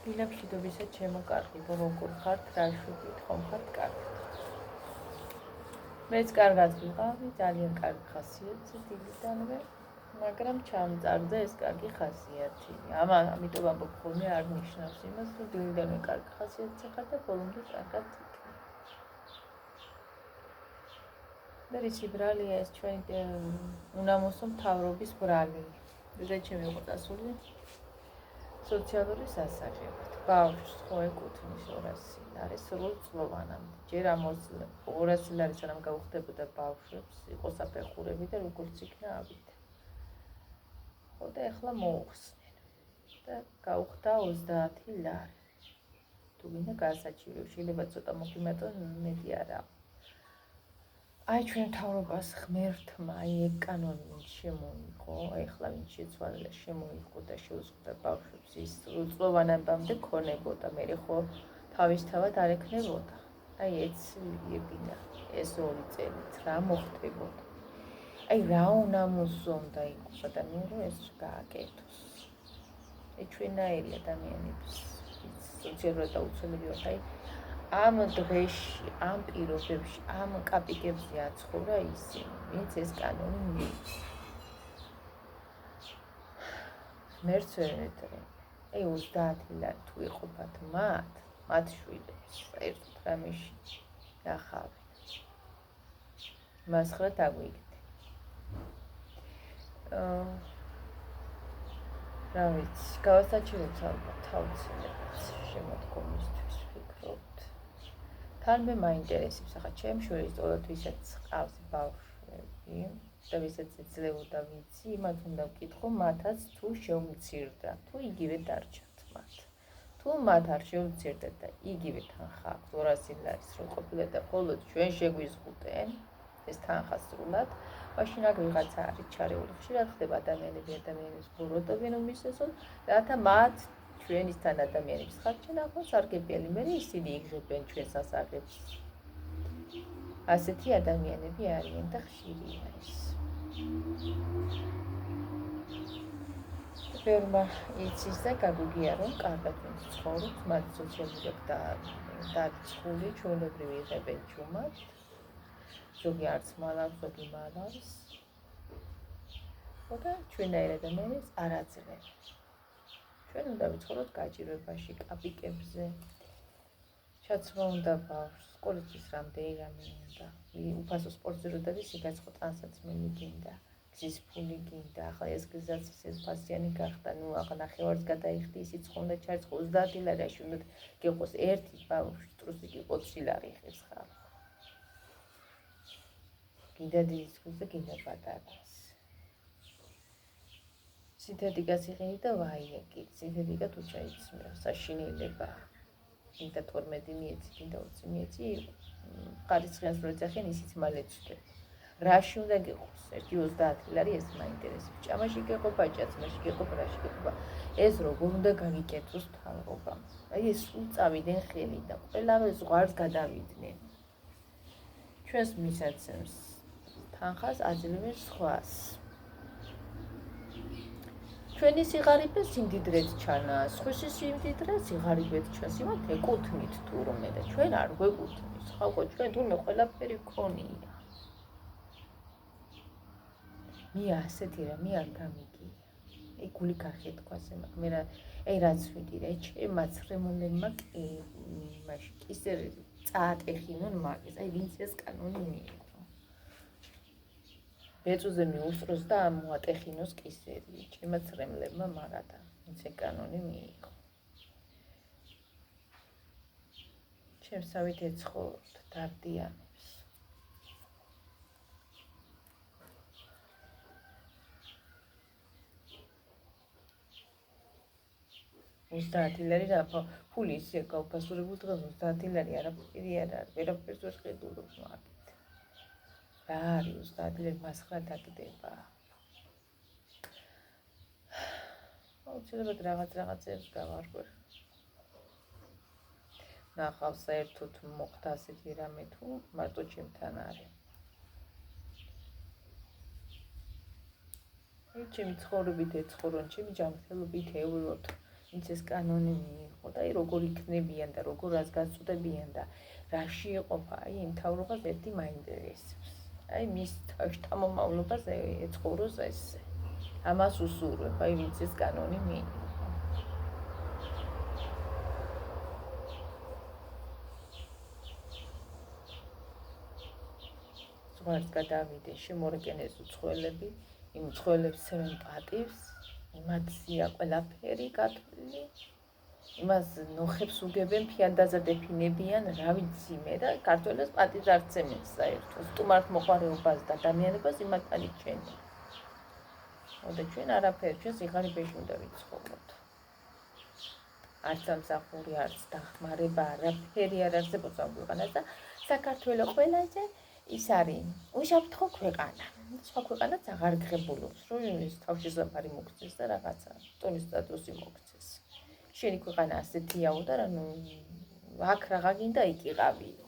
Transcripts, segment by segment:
დილაფშიდობისა ჩემო კარგი, როგორ ხართ, რა შვიდით, ხომ ხართ კარგად. მეც კარგად ვიყავი, ძალიან კარგი ხასიათი დილიდანვე, მაგრამ ჩამწარდა ეს კარგი ხასიათი. ამიტომ ამბობ ხოლმე არ ნიშნავს იმას, რომ დილიდანვე კარგი ხასიათი ხარ და ბოლომდე კარგად იქნება. და რისი ბრალია ეს ჩვენი უნამოსო მთავრობის ბრალი. და ჩემი იყო წასული სოციალური სასარგებლოდ. ბავშვს ხო ეკუთვნის 200 ლარი სრულწლოვანამდე. ჯერ ამ 200 ლარი სანამ გაუხდებოდა ბავშვებს, იყო საფეხურები და როგორც იქნა ავიდა. ხო და ეხლა მოუხსნენ. და გაუხდა 30 ლარი. თუ გინდა გასაჩივრებ, შეიძლება ცოტა მოგიმატონ, მეტი არა. აი ჩვენ მთავრობას ღმერთმა ეგ კანონი შემოიღო, ეხლა ვინ შეცვალა შემოიღო და შეუწყდა ბავშვებს ის სრულწლოვანებამდე ქონებოდა, მე ხო თავისთავად არ ექნებოდა. აი ეცვლიებინა ეს 2 წელიც რა მოხდებოდა. აი რა უნამოსო უნდა იყოს ადამიანი, რომ ეს გააკეთოს. აი ჩვენაირი ადამიანებს სოციალურად დაუცველები ვართ, აი ამ დღეში, ამ პირობებში, ამ კაპიკებზე აცხოვრა ისინი, ვინც ეს კანონი მიიღო. ღმერთს ვერ ეტყვი. აი 30 ლარი თუ იყოფათ მათ შვილებს, ერთად რამეში ნახავენ. მას ხრა დაგვიგდი. რა ვიცი, გავასაჩივრებთ ალბათ თავისუფლებას შემოდგომისთვის ვფიქრობთ. თან მე მაინტერესებს, ახლა ჩემს შვილს სწორად ვისაც ყავს ბავშვები და ვისაც ეძლეოდა ვიცი, იმათ უნდა ვკითხო, მათაც თუ შეუმცირდა, თუ იგივე დარჩათ მათ. თუ მათ არ შეუმცირდათ და იგივე თანხა 200 ლარი სრულ ყოფილა და მხოლოდ ჩვენ შეგვიზღუდენ ეს თანხა სრულად, მაშინ აქ ვიღაცა არის ჩარეული. ხშირად ხდება ადამიანებს ბოროტობენ უმისესოდ, რათა მათ ჩვენისთან ადამიანებს ხარჯენ ახლა სარგებელი, მე ისინი იღებენ ჩვენ სასარგებლოს. ასეთი ადამიანები არიან და ხშირია ეს. ბევრმა იცის და გაგვიგია, რომ კარგად ცხოვრობთ, მათ სოციალურად დარიცხული ჩვეულებრივი იღებენ ჩუმად. ზოგი არც მალავს, ზოგი მალავს. და ჩვენაირ ადამიანებს არ აძლევენ. ჩვენ უნდა ვიცხოვროთ გაჭირვებაში, კაპიკებზე. ჩაცვა უნდა ბავშვს, სკოლისთვის რამდენი უნდა. უფასო სპორტზე რო დადის, იგაცხო ტანსაცმელი გინდა, გზის ფული გინდა, ახლა ეს გზაც ეს ფასიანი გახდა, ნუ ახლა ნახევარს გადაიხდი, ისიც ხონდა ჩარიცხო 30 ლარაში უნდა გიყოს ერთი ბავშვი, ტრუსი კი 20 ლარი იღებს ხალხი. გინდა დიდის გულს და გინდა პატარას. სინთეტიკას იღები და ვაიეკი, სინთეტიკა თუ ჩაიცმევ, საშინელება. გინდა 12 მიეცი, გინდა 20 მიეცი, ხარისხიან სრულად ახიან, ისიც მალე ჩდება. რაში უნდა გიყოს? ერთი 30 ლარი ეს მაინტერესებს. ჭამაში გეყოფა, ჭაცმაში გეყოფა, რაში გეყოფა. ეს როგორ უნდა გაგიკეთოს მთავრობამ. აი ეს სულ წავიდნენ ხელიდან, ყველავე ზღვარს გადავიდნენ. ჩვენს მისაცემს თანხას აძლევენ სხვას. ჩვენი სიღარიბე სიმდიდრეთ ჩანა, სხვისი სიმდიდრე სიღარიბეთ ჩანს, იმათ ეკუთვნით თურმე და ჩვენ არ გვეკუთვნის. ხალხო, ჩვენ თურმე ყველაფერი გქონია. მე ასეთი რამე არ გამიგია. აი გული გახეთქვას ემაკ, მე რა, აი რაც ვიდი რა, ჩემაც რემონდენმა მაშინ ისე წაატეხინონ მაგის, აი ვინც ეს კანონი მიიღო. ბეწუზე მიუსწროს და მოატეხინოს კისერი, ჩემაც რემლებმა მაგადა, ვინც ეს კანონი მიიღო. ჩემსავით ეცხოვროთ დარდიანებს. 30 ლარი რა ფული ისე გაუფასურებულ დღეს 30 ლარი არაფერი არ არის, ვერაფერს ვერ ხედულობ მაგით. რა არის 30 ლარი მასხრა დაგდება. აუცილებლად რაღაცებს გავარკვევ. ნახავ საერთოდ მოხდა ასეთი რამე თუ მარტო ჩემთან არის. ჩემი ცხოვრებით ეცხოვრონ, ჩემი ჯანმრთელობით ევლოთ, ვინც ეს კანონი მიიღო და აი როგორ იქნებიან და როგორ რას გაწუდებიან და რაში იყოფა, აი იმ მთავრობას ერთი მაინტერესებს. აი მის შთამომავლობაზე ეწყუროს ესე. ამას უსურვებ, აი ვინც ეს კანონი მიიღო. ზღვარს გადავიდნენ, შემორეკენეს უცხოელები, იმ უცხოელებს ცემენ პატივს, იმათია ყველაფერი გათვლილი, იმას ნოხებს უგებენ, ფიანდაზე დეფინებიან, რა ვიცი მე და ქართველებს პატივს არ ცემენ საერთოდ. სტუმართ მოყვარეობას და ადამიანებას იმათანი ჩვენი. და ჩვენ არაფერი, ჩვენ სიღარიბეში უნდა ვიცხოვროთ. არც სამსახური, არც დახმარება, არაფერი არ არსებობს ამ ქვეყანას და საქართველო ყველაზე ის არის უშაფრთხო ქვეყანა. სხვა ქვეყანაც აღარ გღებულობს, რომ ის თავშესაფარი მოგცეს და რაღაცა ტურისტ სტატუსი მოგცეს. შენი ქვეყანა ასეთიაო და რა აქ რაღა გინდა იქ იყავიო.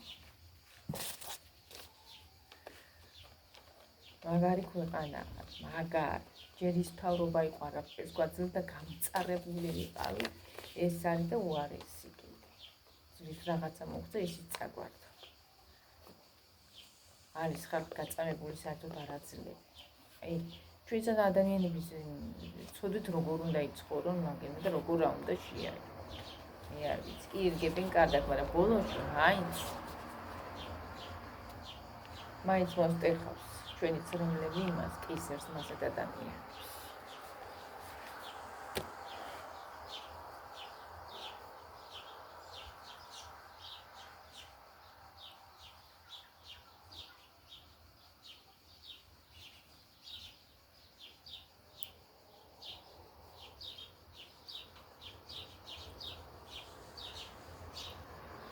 მაგარი ქვეყანა, მაგარი. ჯერ ის მთავრობა იყო არაფერს გვაძლევ და გამწარებული ვიყავი. ეს არის და უარესი კიდე. რის რაღაცა მოგწე ისიც წაგვარდა. არის ხალხი გაწამებული საერთოდ არ აძლევს. აი ჩვენს ადამიანების ცოდვით როგორ უნდა იცხოვრონ მაგენ და როგორ არ უნდა შეარჩიონ. მე არ ვიცი, კი ირგებენ კარგად, მაგრამ ბოლოში მაინც მოსტეხავს ჩვენი ცრემლები იმას კისერს მასეთ ადამიანებს.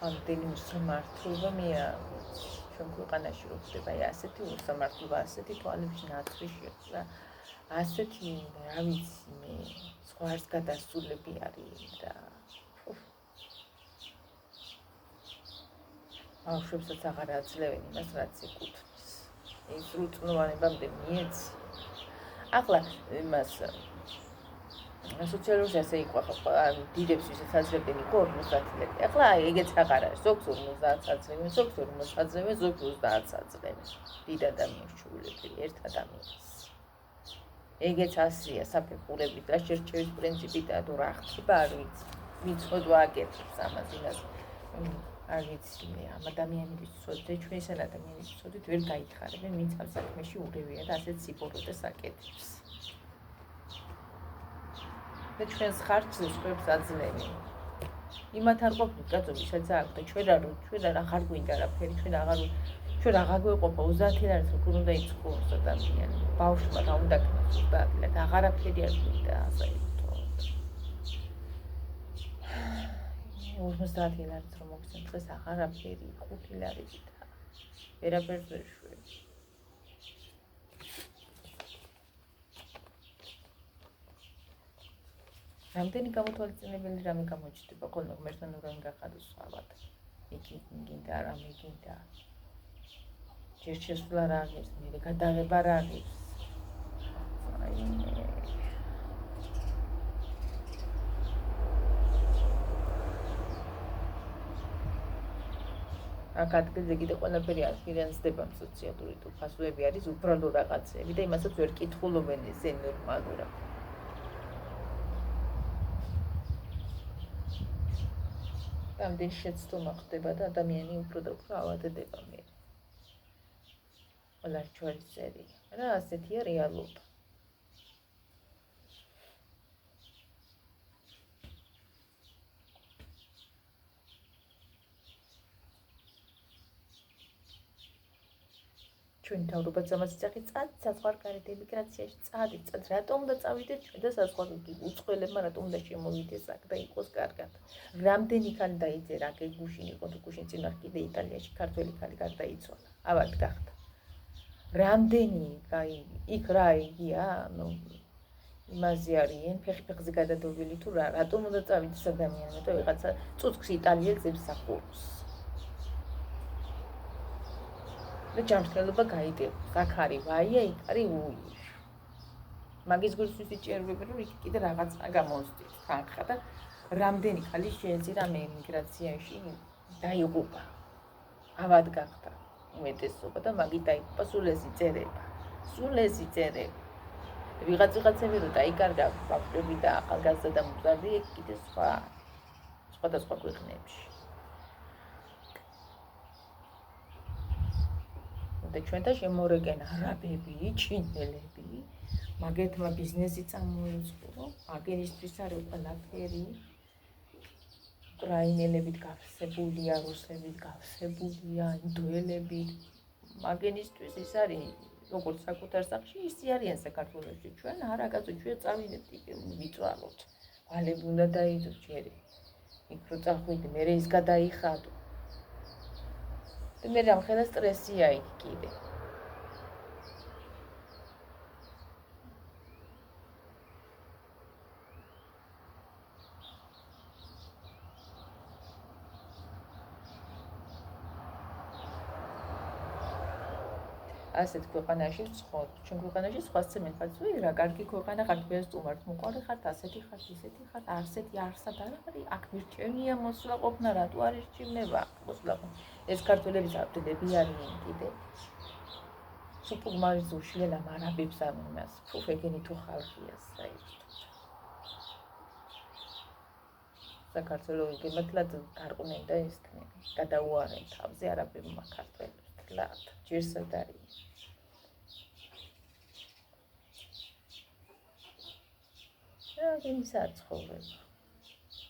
ამდენი უსამართლობა მე ჩვენ ქვეყანაში რო ხდება აი ასეთი უსამართლობა, ასეთი თვალებში ნაცრი შეხვდა, ასეთი რა ვიცი მე ზღვარს გადასულები არის და ბავშვებსაც აღარ აძლევენ იმას რაც ეკუთვნის. ის სრულწლოვანებამდე მიეცი. ახლა იმას სოციალურში ასე იყო დიდებს ვისაც აძლევდნენ იყო 50-ლები. ახლა ეგეც აღარ არის. ზოგს 50-ს აძლევენ, ზოგს 40-ს აძლევენ, ზოგს 30-ს აძლევენ. დიდ ადამიანს ჩულები, ერთ ადამიანს. ეგეც ასია საფეხურებით და შერჩევის პრინციპით თუ რა ხდება არ ვიცი. მიცოდვა აკეთებს ამას იმას. არ ვიცი მე ამ ადამიანების ცოდვით, ჩვენს ადამიანების ცოდვით ვერ გაიხარებენ, ვინც ამ საქმეში ურევია და ასეთ სიბოროტეს აკეთებს. და ჩვენს ხარჯს ხებს აძლევენ. იმათ არ ყოფნით კაცები, სადაც აქვს და ჩვენ აღარ გვინდა არაფერი, ჩვენ აღარ გვეყოფა 30 ლარს როგორ უნდა იცხოვროს ადამიანი. ბავშვმა რა უნდა ქნას 30 ლარი, აღარაფერი არ გვინდა საერთოდ. 50 ლარს რომ მოგცემ დღეს აღარაფერი 5 ლარი გითხრა. ვერაფერს ვერ შვებ. რამდენი გამოთვალისწინებელი რამე გამოჩნდება, ხოლმე ღმერთთან რომ გახადოს სხვაად. იქი გინდა რა მიგინდა. ჯერ შესვლა რა არის, მე გადაღება რა არის. აი აქ ადგილზე კიდე ყველაფერი არ ფინანსდება სოციალური თუ ფასუები არის უბრალო რაღაცები და იმასაც ვერ კითხულობენ ესე ნორმალურად. ამდენ შეცდომა ხდება და ადამიანი უფრო და უფრო ავადდება მე. ყველა ჩვენსერი რა ასეთია რეალობა. ჩვენ თავრობაც ამას იცახი წად საზღვარგარეთ ემიგრაციაში წად რატომ უნდა წავიდეთ ჩვენ და საზღვარგარეთ უცხოელებმა რატომ უნდა შემოვიდეს აქ და იყოს კარგად. რამდენი ქალი დაიძერა აქ გუშინ იყო თუ გუშინ წინ არ კიდე იტალიაში ქართველი ქალი გარდაიცვალა. ავად გახდა. რამდენი იქ რა იგია ნუ იმაზე არიან ფეხზე გადადობილი თუ რა რატომ უნდა წავიდეს ადამიანი და ვიღაცა წუწქს იტალიელს ემსახურებს. და ჯანმრთელობა გაიდევს. აქ არის ვაია, იქ არის უი. მაგის გულისთვის იჭერები, რომ იქ კიდე რაღაცა გამოსდით თანხა და რამდენი ხალი შეეძირა მე ემიგრაციაში დაიღუპა. ავად გახდა უმეტესობა და მაგით დაიღუპა სულ ეს იწერება. ვიღაცები რო დაიკარგა ბავშვები და ახალგაზრდა მგზავრები ეგ კიდე სხვადასხვა ქვეყნებში. და ჩვენთან შემორეგენ არაბები, ჩინელები, მაგეთმა ბიზნესი წამოიწყო, მაგერისთვის არის ყველაფერი. უკრაინელებით გავსებულია, რუსებით გავსებულია, ინდოელებით. მაგენისთვის ის არის როგორც საკუთარ სახში, ისე არიან საქართველოში. ჩვენ არა კაცო, ჩვენ წავიდეთ ვიწვალოთ. ვალები უნდა დაიძო ჯერი. იქ რო წახვიდი, მე ის გადაიხადო. და მე რამხელა სტრესია იქ კიდე. ასეთ ქვეყანაში ვცხოვრ. ჩვენ ქვეყანაში სხვაზე მიხართ, რა კარგი ქვეყანა ხართ, ეს სტუმართ მოყარი ხართ, ასეთი ხართ, ისეთი ხართ, არსეთი არსად არ არის, აქ მირჩენია მოსვლა ყოფნა, რატო არ ირჩევნება მოსვლა ყოფნა. ეს ქართველების აბდელები არიან კიდე. სუპუგმარის უშლელა მარაბებს ამ იმას. ფუფ ეგენი თუ ხალხია საერთოდ. საქართველოს გემეთლად გარყნენ და ესქნენ. გადაუარენ თავზე არაბებმა ქართველებს. თლად, ჯერსად არის. ეს აცხოვრება.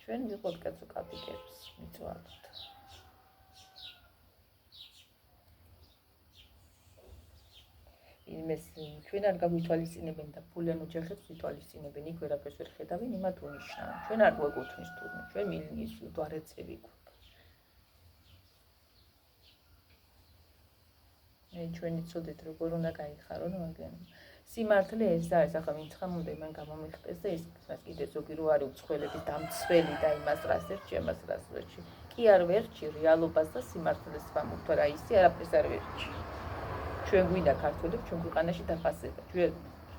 ჩვენ ვიყოთ კაცო კაპიტელს მიწვალოთ. იმეს ჩვენ არ გავითვალისწინებენ და ფულიან ოჯახებს ვითვალისწინებენ, იქ ვერაფერს ვერ ხედავენ, იმათ უნიშნავენ. ჩვენ არ გვეკუთვნის თურმე, ჩვენ მილინის ვარეცები გვაქვს. ჩვენი ცოდეთ როგორ უნდა გაიხარონ, მაგრამ სიმართლე ეს არის, ახლა ვინც ხომ უნდა იმან გამომიხტეს და ის კიდე ზოგი რო არის უცხოელების დამცველი და იმას რას ერჩი, ამას რას ვერჩი. კი არ ვერჩი რეალობას და სიმართლეს ვამბობ, რა ისი არაფერს არ ვერჩი. ჩვენ გვინდა ქართველებს ჩვენ ქვეყანაში დაფასება.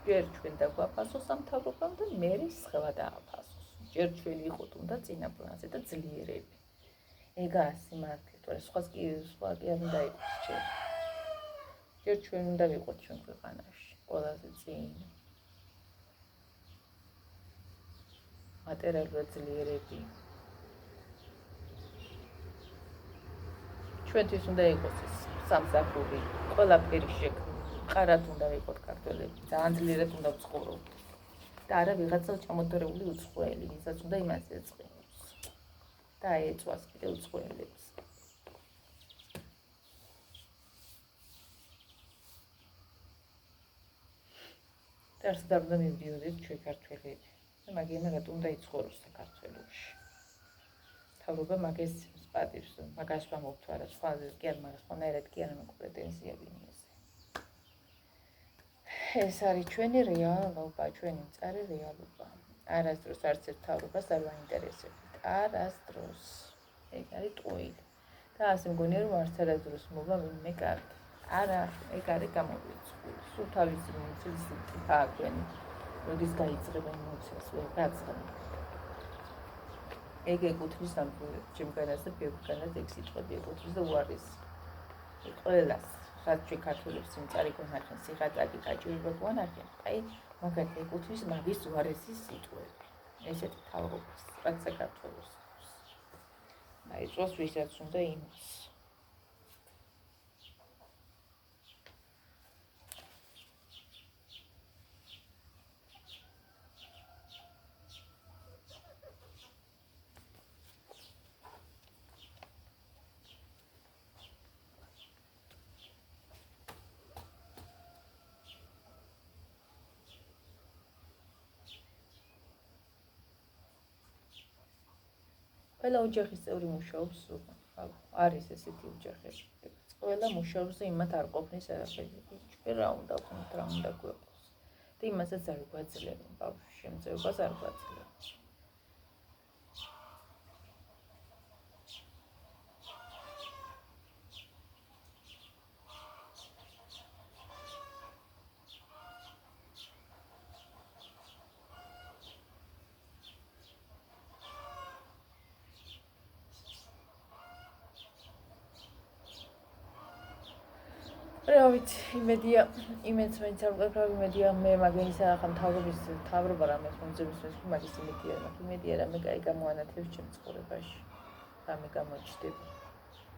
ჯერ ჩვენ დაგვაფასოს ამ მთავრობამ და მე სხვა დააფასოს. ჯერ ჩვენ ვიყოთ უნდა წინა პლანზე და ძლიერები. ეგაა სიმართლე, თორე სხვა კი არ უნდა იყოს ჯერ. ჯერ ჩვენ უნდა ვიყოთ ჩვენ ქვეყანაში ყველაზე წინ. მატერიალურად ძლიერები. ჩვენთვის უნდა იყოს ეს სამსახური, ყველაფერი შექმნა. ყარად უნდა ვიყოთ ქართველები, ძალიან ძლიერად უნდა ვცხოვროთ. და არა ვიღაცა ჩამოდრეული უცხოელი, ვისაც უნდა იმას ეწყინოს. და ეწვას კიდე უცხოელებს. არც და უნდა მივდიოდეთ ჩვენ ქართველები. და მაგრამ უნდა იცხოვროს საქართველოში. თავრობა მაგას პატივს, მაგას ვამბობთ არა, სხვა კი არ, მაგრამ სხვანაირად კი არ მაქვს პრეტენზიები იმაზე. ეს არის ჩვენი რეალობა, ჩვენი მწარე რეალობა. არასდროს არც ერთ თავრობას არ ვაინტერესებთ. არასდროს. ეგ არის ტყუილი. და ასე მგონია რომ არც არასდროს მოვა ვინმე კარგი. არა, ეგ არის გამოვიწყული. სულ თავისი მოცილს თაგვენი. როდის გაიწყებენ მოცილს, ვერ გაწყდნენ. ეგ ეკუთვნის ამ ჩემგანას და ბევრგანას ეგ სიტყვები ეკუთვნის და უარის. ყველას, რაც ჩვენ ქართველებს სიმწარე გვანახენ, სიღატაკი, გაჭირება გვანახენ, აი მაგათ ეკუთვნის მაგის უარესი სიტყვები. ესეთი თავრობას, რაც საქართველოს აქვს. აიწოს ვისაც უნდა იმას. ყველა ოჯახის წევრი მუშაობს, არის ესეთი ოჯახები. ყველა მუშაობს და იმათ არ ყოფნის არაფერი. ჩვენ რა უნდა ვქნათ, რა უნდა გვეყოს. და იმასაც არ გვაძლევენ, ბავშვი შემწეობას არ გვაძლევენ. რა ვიცი, იმედს მეც არ ვყავ, იმედია მე მაგის მთავრობის თავრობა რამეს მომძების მაგის იმედია რამე კაი გამოანათებს ჩემ ცხოვრებაში. რამე გამოჩნდება.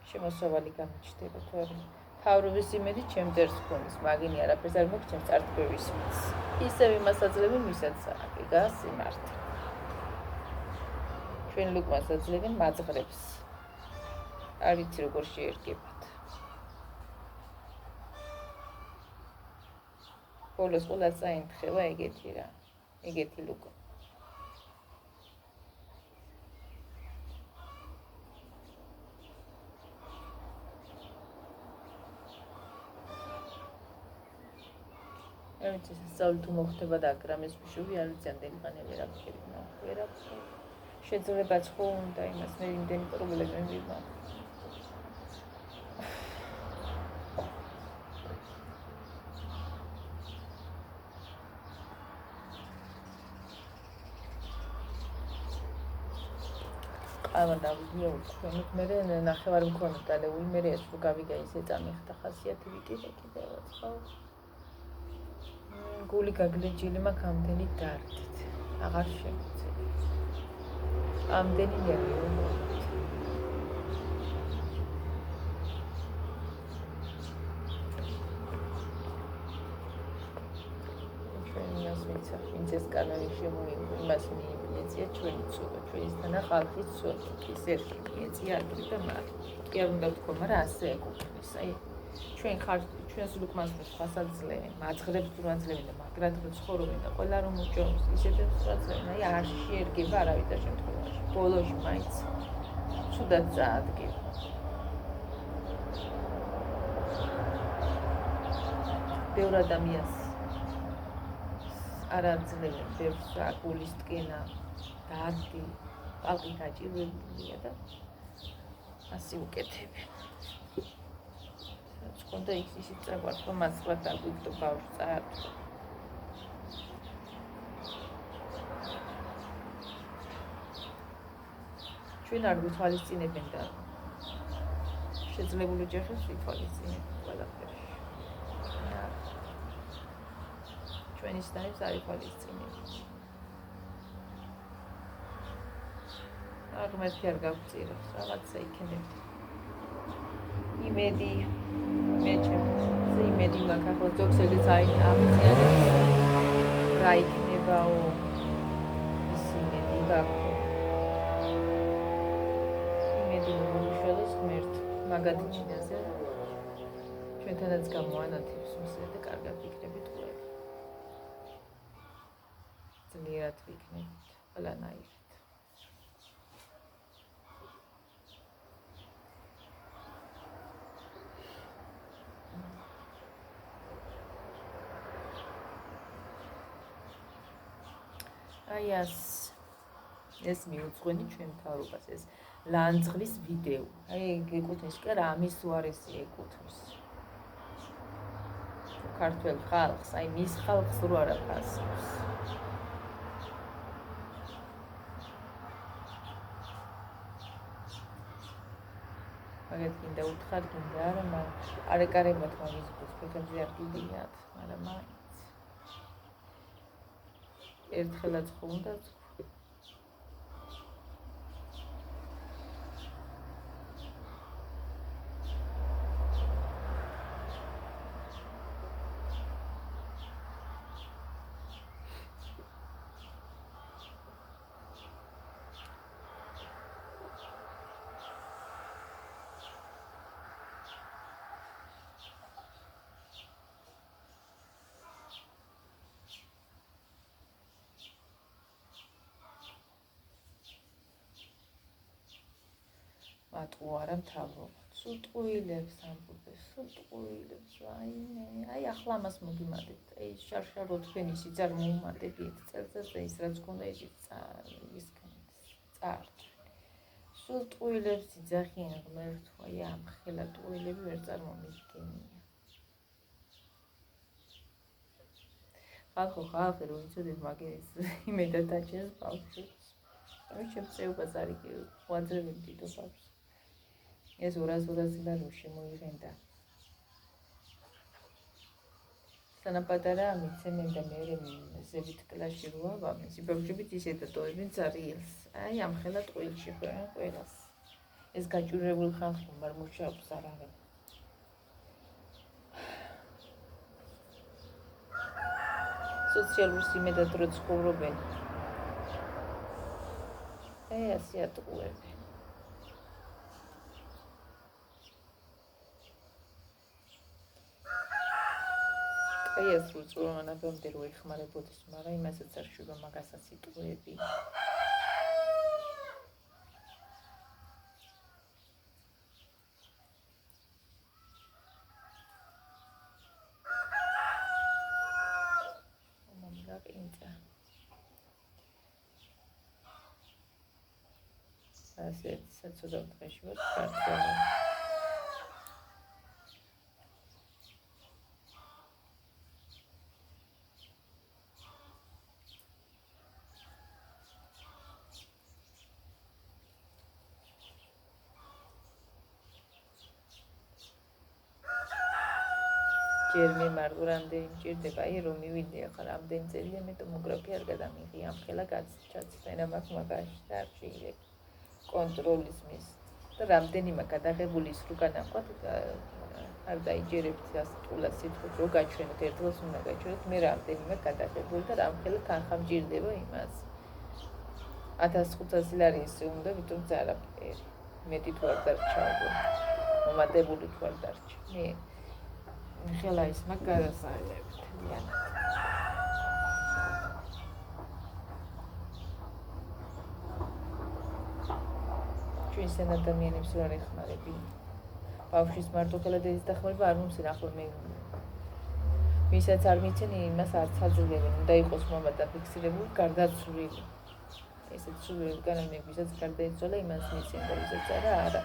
შემოსავალი გამოჩნდება, თუ არა. თავრობის იმედი ჩემ წერს ქონის, მაგინი არაფერს არ მოგჩენს წარდგევის მის. ისევ იმას აძლევენ, ვისაც აქ გასიმართი. ჩვენ ლუკმას აძლევენ მაძღრებს. არ ვიცი როგორ შეერგებათ. ბოლოს ყველა წაინთხევა ეგეთი რა. ეგეთი ლუკა. არ ვიცი, სწავლი თუ მოხდება და გრამის ბიშვი არ ვიცი, ამდენი ხანი ვერაფერი. შეძლებაც ხო უნდა იმას მე იმდენი პრობლემები ვიყო. ყავა დავიდიო თქვენით მე ნახევარი მქონდა დალეული მე ეს რო გავიგა ისე წამიხდა ხასიათი კიდევაც ხო გული გაგლეჯილი მაქვს ამდენი დარდით აღარ შემიძლია ამდენი ნერვიულობა ეს კანონი შემოიღო იმას მიეწია ჩვენი ცოდვა ჩვენისთანა ხალხის ცოდვა ის ერთი მიეწია ადრე და მალე კი არ უნდა ვთქვა მაგრამ ასე ეკუთვნის აი ჩვენ ჩვენს ლუკმასებს ხასაძლევენ მაძღრებს თუ მაძლევენ და მაგრად ცხოვრობენ და ყველა რომ უჭობს ისედაც ხასაძლევენ აი არ შეერგება არავითარ შემთხვევაში ბოლოში მაინც ცუდად წაადგება ბევრ ადამიანს არ აძლევენ ბევრს გულის ტკენა დარდი პალყი გაჭირვებულია და ასე უკეთებენ სკონდა ისიც წაგვარცხა მასწავლად დაგვიგდო ბავშვს წაართვა ჩვენ არ ვითვალისწინებენ და შეძლებული ოჯახებს ვითვალისწინებენ ყველაფერში ჩვენის დაებს არ ითვალისწინებენ. აღმერთი არ გავწირებს, რაღაცა იქნება. იმედი, მე ჩემს იმედი მაქვს, ახლა ზოგს ეგეც ამიციანებს. რა იქნებაო? ის იმედი გაქვს. იმედი მომუშავეს ღმერთ, მაგადი ჩინაზე. ჩვენთანაც გამოანათებს მსე და კარგად ვიქნებით ყველანი. ძლიერად ვიქნებით ყველანაირად. აი ეს მიუძღვენი ჩვენ მთავრობას ეს ლანძღვის ვიდეო. აი ეკუთვნის კი რა ამის უარესი ეკუთვნის. ქართველ ხალხს, აი მის ხალხს რო არა ფასობს. მაგათ გინდა უთხარ, გინდა არა, მაგრამ არ ეკარებათ მაგის ფეხებზე არ გიდიათ, მაგრამ მაინც. ერთხელაც ხო უნდა მატყუ არა მთავრობა. სულ ტყუილებს ამბობენ, სულ ტყუილებს. აი ახლა ამას მოგიმატებთ. აი შარშარო თქვენი სიძარ მოუმატებიეთ წელწადს და ის რაც გქონდა ისიც წაართვენ. სულ ტყუილებს იძახიან ღმერთო, აი ამ ხელა ტყუილები ვერ წარმომიდგენია. ხალხი რომ იცოდეთ მაგის იმედად დაჭერს ბავშვებს. აი შემწეობას არ იგივე ვაძრებენ დიდო ბავშვს. ეს 200-200 და რო შემოიღენდა. სანაპატარა ამიცემენ და მე ზევით კლასში რო ავამეს, ბავშვებით ისე დატოვებენ წარიელს. აი ამ ხელა ტყუილში ხვენ ყველას. ეს გაჭირებული ხალხი მარ მუშაობს არ არის. სოციალურ სიმედად რო ცხოვრობენ. აი ასე ატყუებენ. აი ეს უწუანაბამდე რო ეხმარებოდეს, მაგრამ იმასაც არ შვება მაგასაც იტყუები. ასე ცოტა დღეში ვარ ქართველი. ჯერ მე მარტო რამდენი მჭირდება, აი რომ მივიდე ახლა რამდენი წელია მე ტომოგრაფია არ გადამიღე, ამ ხელა გაჩაცდენა მაქვს მაგაში და არ შეიძლება. კონტროლის მის და რამდენიმე გადაღებული ის რო განახვათ არ დაიჯერებთ ასე ტყუილად სიტყვით რო გაჩვენოთ ერთდროს უნდა გაჩვენოთ მე რამდენიმე გადაღებული და რამხელა თანხა მჭირდება იმას 1500 ლარი ისე უნდა ვიტყვი არაფერი მეტი თუ არ დარჩა მომატებული თუ არ დარჩა მე ხელა ის მაგარასალებთ ლიანად ჩვენს ადამიანებს რა ეხმარები ბავშვის მარტოხელა დედის დახმარება არ მომცენ ახლა მე ვისაც არ მიცენი იმას არც აძლევენ უნდა იყოს მამა დაფიქსირებული გარდაცვლილი ესეც სულ განამე ვისაც გარდაიცვალა იმას მიცენ და ვისაც არა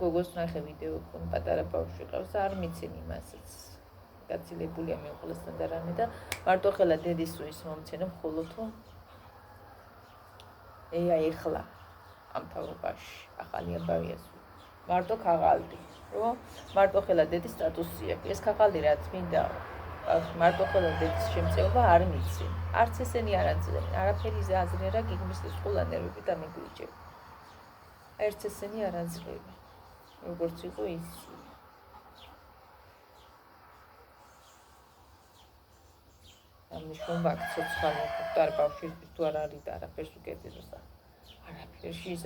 გოგოს ნახე ვიდეო კონ პატარა ბავშვი ყავს არ მიცენ იმასაც გაცილებულია მე ყველასთან და რამე და მარტოხელა დედის ის მომცენო მხოლოდ თუ აი ეხლა ამ თავობაში ახალი აბავიას მარტო ქაღალდი რომ მარტო ხელა დედის სტატუსი აქვს ეს ქაღალდი რაც მინდა მარტო ხელა დედის შემწეობა არ მიცი არც ესენი არ აძლევენ არაფერი აზრერა გიგმის სკოლა ნერვები და მიგვიჭებ ერთ ესენი არ აძლევენ როგორც იყო ის ამიშონ ვაქ ცოცხალი და ბავშვი თუ არ არის და არაფერს უკეთებს და არაფერში ის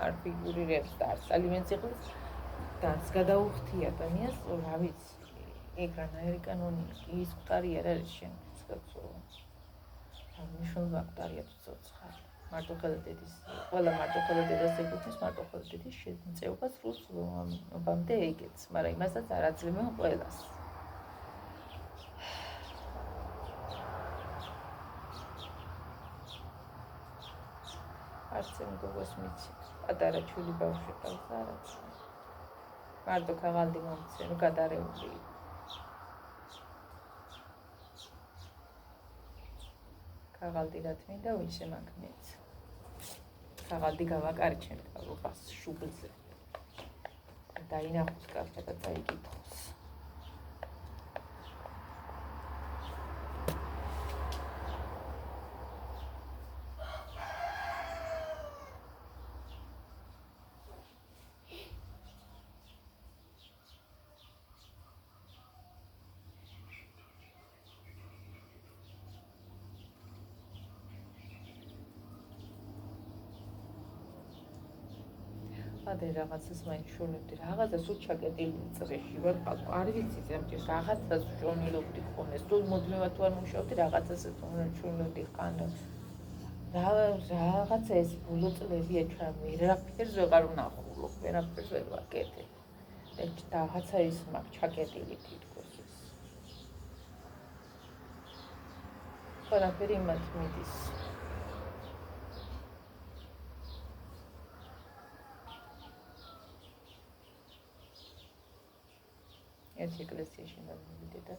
არ ფიგურირებს და არც ალიმენტს იღებს და გადაუხთი ადამიანს რა ვიცი ეკრანაერი კანონი ის ყარი არ არის შემს კაცო ამიშონ ვაქ დარია ცოცხალი მარტო ხელა დედის ყველა მარტო ხელა დედას ეკუთვნის მარტო ხელა დედის შემწეობა სრულს ობამდე ეგეც მაგრამ იმასაც არ აძლევენ ყველას არც იმ გოგოს მიცი პატარა ჩვილი ბავშვი ყავს და არაც მარტო ქაღალდი მომცე რომ გადარეული ქაღალდი რა თმინდა ვისე მაგნეც ქაღალდი გავაკარჩენ რობას შუბლზე დაინახოს კარტა და წაიკითხოს ადე რაღაცას მაინც შონებდი რაღაცა სულ ჩაკეტილი წრეში ვარ ხალხო არ ვიცი ზემჭირს რაღაცას შონილობდი ხოლმე სულ მოდმევა თუ არ მუშაობდი რაღაცას შონილობდი ხანდ რაღაცა ეს ბოლო წლებია ჩვენ ვერაფერს ვეღარ ვნახულობ ვერაფერს ვერ ვაკეთებ ეს რაღაცა ის მაგ ჩაკეტილი თითქოს ეს ყველაფერი იმათ მიდის ეს ეკლესიაში მოვიდე და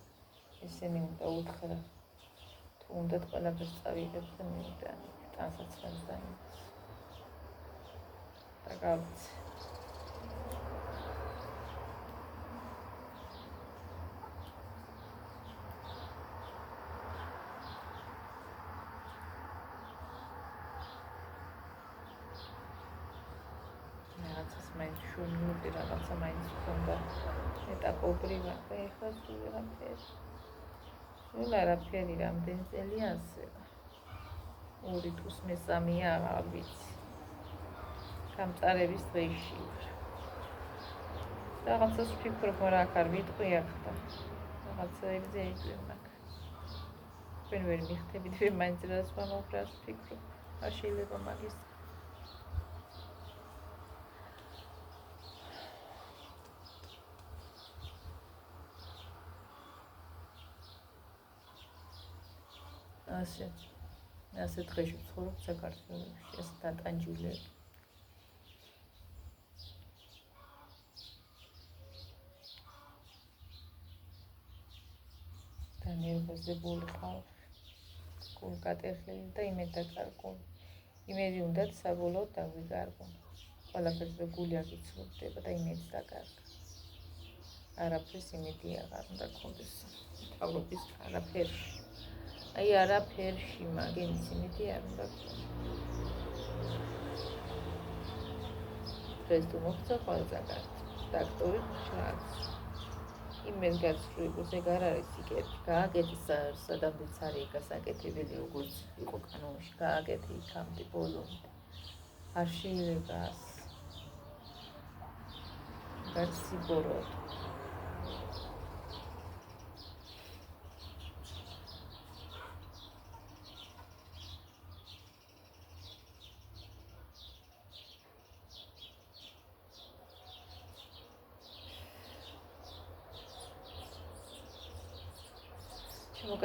ესენი უნდა უთხრა თუ უნდათ ყველაფერს წავიღებ და მივიდანი ტანსაცმელს და იმას და გავცე რაღაცას მაინც შუმნუტი რაღაცა მაინც ქონდა ეტაპობრივად და ეხლა სულ ვეღარაფერი. სულ არაფერი რამდენი წელი ასე. 2 თვის მესამეა აღარ ვიცი. გამწარების დღეში ვარ. რაღაცას ვფიქრობ, რა აქ არ ვიტყვი ახლა. რაღაცებზე იტყვი მაგ. ჩვენ ვერ მიხდებით, ვერ მაინც რას მომხრას ვფიქრობ. არ შეიძლება მაგის. ასე დღეში ვცხოვრობ საქართველოში, ეს დატანჯულები. დანერვოზებული ხალხი, გულკატეხილი და იმედაკარგული. იმედი უნდათ საბოლოოდ დაგვიგარგო. ყველაფერზე გული აგიცლობდება და იმედს დაკარგა. არაფერს იმედი აღარ უნდა გქონდეს. მთავრობის არაფერში. აი არაფერში მაგის იმედი არ უნდა გქონდეს. დღეს თუ მოხდა ყველაზე კარგი. დაქტორი ჩააც. იმენ გასწრებს ეგ არ არის იკეთი. გააკეთე სადამდეც არის გასაკეთებელი როგორც იყო კანონში. გააკეთე იქამდე ბოლომდე. არ შეიძლება გასიბოროთ.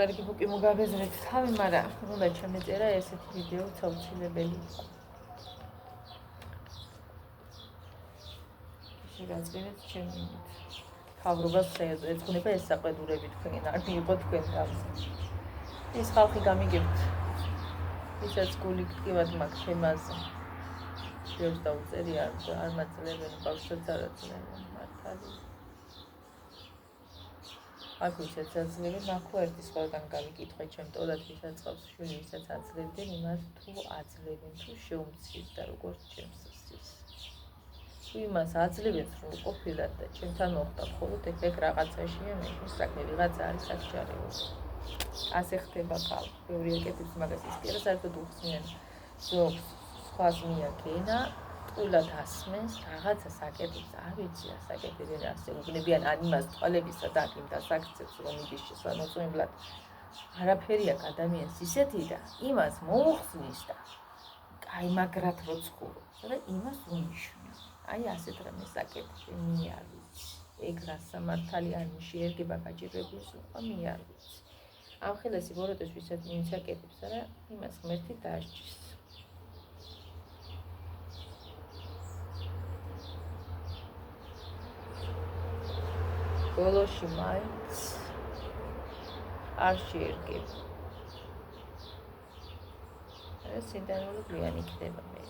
კარგი ბუკი მოგაგეზრეთ თავი, მაგრამ უნდა შემეწერა ესეთი ვიდეო საუცილებელი იყო. შეგაწყვეტეთ ჩემი თავრობას ეძღვნება ეს საყვედურები თქვენ არ მიიღო თქვენ თავს. ეს ხალხი გამიგებთ. ვისაც გული გტკივად მაგ თემაზე. ბევრს დაუწერი არ მაძლევენ, ბავშვებს არ აძლევენ მართალი. აქ ვისაც აძლევენ, ახლა ერთი სხვაგან გავიკითხე ჩემ ტოდად ვისაც ყავს შვილი, ვისაც აძლევდნენ, იმას თუ აძლევენ, თუ შეუმცირდა და როგორც ჩემს ის. თუ იმას აძლევენ, რომ ყოფილად და ჩემთან მოხდა მხოლოდ ეგ რაღაცაშია, მე საქმე ვიღაცა არის საჭაროო. ასე ხდება ხალხი, ბევრი ეკეთებს მაგას ის კი არა საერთოდ უხსნიან. ზოგს სხვას მიაკენა, ტყუილად ასმენს, რაღაცას აკეთებს, არ ვიცი რა საკეთებენ ასე უგნებიან ან იმას თვალებისა და იმ დასაქცევს რომ მიდის შესაძლებლად. არაფერი აქ ადამიანს ისეთი და იმას მოუხსნის და აი მაგრად როცხურობს და იმას უნიშნა. აი ასეთ რამეს აკეთებ, მე არ ვიცი. ეგ რა სამართალი არ შეერგება გაჭირვების უყვა, მე არ ვიცი. ამ ხელესი ბოროტეს ვისაც აკეთებს არა, იმას ღმერთი დაარჩის. ბოლოში მაინც არ შეერგება. ეს სინდარული გვიანი იქნება მე.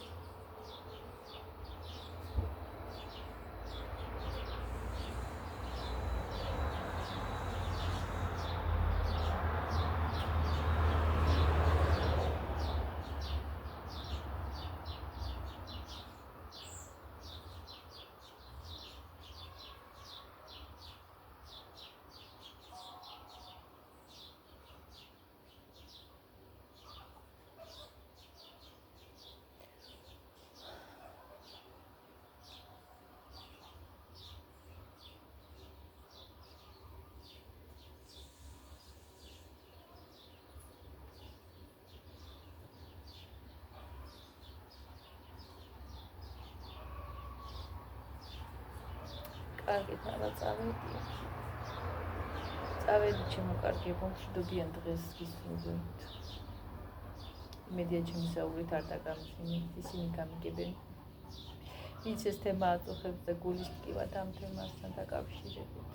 კარგი თამა წავედი. წავედი ჩემო კარგებო, მშვიდობიან დღეს გისურვებთ. იმედია ჩემი საუბრით არ დაგამძიმეთ, ისინი გამიგებენ. ვინც ეს თემა აწუხებს და გულის ტკივად ამ თემასთან დაკავშირებით.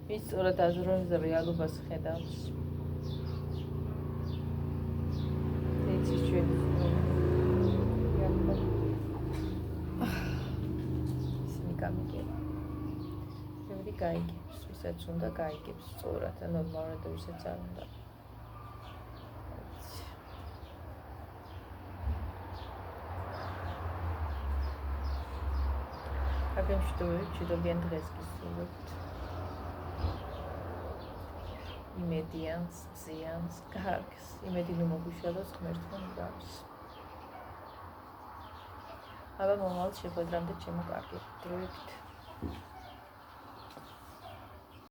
ვინც სწორად აზროვნებს და რეალობას ხედავს. ეცის ჩვენი გაიგებს, ვისაც უნდა გაიგებს სწორად და ნორმალურად და ვისაც არ უნდა. მშვიდობიან დღეს გისურვებთ. იმედიანს, ზიანს, კარგს, იმედი რომ მოგვიშალოს ღმერთმა მგავს. აბა მომავალ შეხვედრამდე ჩემო კარგი დროებით.